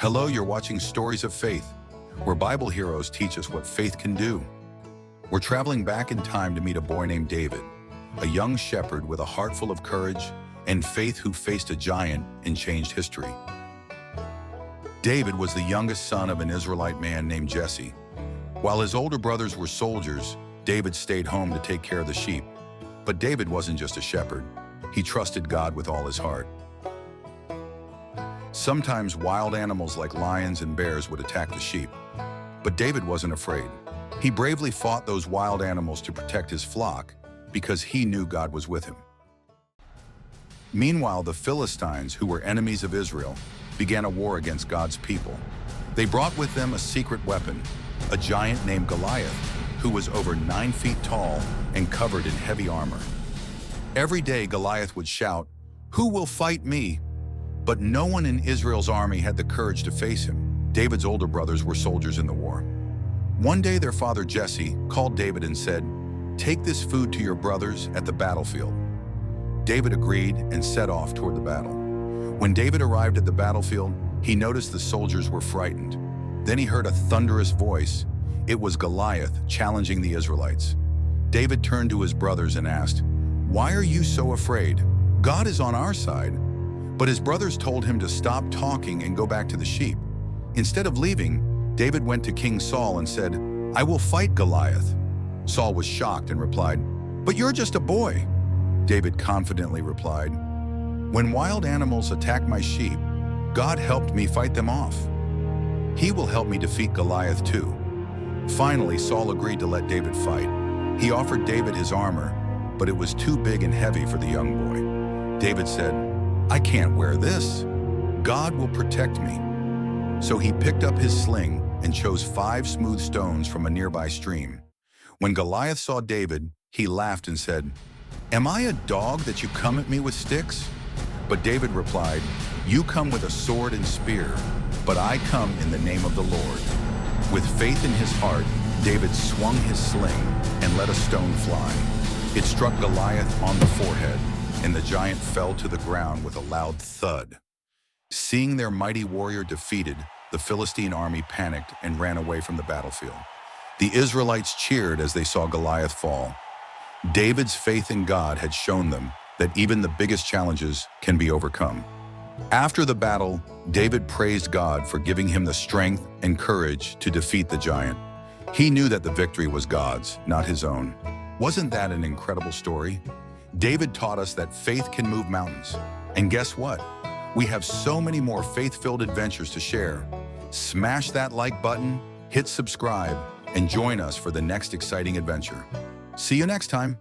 Hello, you're watching Stories of Faith, where Bible heroes teach us what faith can do. We're traveling back in time to meet a boy named David, a young shepherd with a heart full of courage and faith who faced a giant and changed history. David was the youngest son of an Israelite man named Jesse. While his older brothers were soldiers, David stayed home to take care of the sheep. But David wasn't just a shepherd. He trusted God with all his heart. Sometimes wild animals like lions and bears would attack the sheep, but David wasn't afraid. He bravely fought those wild animals to protect his flock because he knew God was with him. Meanwhile, the Philistines, who were enemies of Israel, began a war against God's people. They brought with them a secret weapon, a giant named Goliath, who was over 9 feet tall and covered in heavy armor. Every day Goliath would shout, "Who will fight me?" But no one in Israel's army had the courage to face him. David's older brothers were soldiers in the war. One day their father Jesse called David and said, "Take this food to your brothers at the battlefield." David agreed and set off toward the battle. When David arrived at the battlefield, he noticed the soldiers were frightened. Then he heard a thunderous voice. It was Goliath challenging the Israelites. David turned to his brothers and asked, "Why are you so afraid? God is on our side." But his brothers told him to stop talking and go back to the sheep. Instead of leaving, David went to King Saul and said, "I will fight Goliath." Saul was shocked and replied, "But you're just a boy." David confidently replied, "When wild animals attack my sheep, God helped me fight them off. He will help me defeat Goliath too." Finally, Saul agreed to let David fight. He offered David his armor, but it was too big and heavy for the young boy. David said, "I can't wear this. God will protect me." So he picked up his sling and chose 5 smooth stones from a nearby stream. When Goliath saw David, he laughed and said, "Am I a dog that you come at me with sticks?" But David replied, "You come with a sword and spear, but I come in the name of the Lord." With faith in his heart, David swung his sling and let a stone fly. It struck Goliath on the forehead, and the giant fell to the ground with a loud thud. Seeing their mighty warrior defeated, the Philistine army panicked and ran away from the battlefield. The Israelites cheered as they saw Goliath fall. David's faith in God had shown them that even the biggest challenges can be overcome. After the battle, David praised God for giving him the strength and courage to defeat the giant. He knew that the victory was God's, not his own. Wasn't that an incredible story? David taught us that faith can move mountains. And guess what? We have so many more faith-filled adventures to share. Smash that like button, hit subscribe, and join us for the next exciting adventure. See you next time.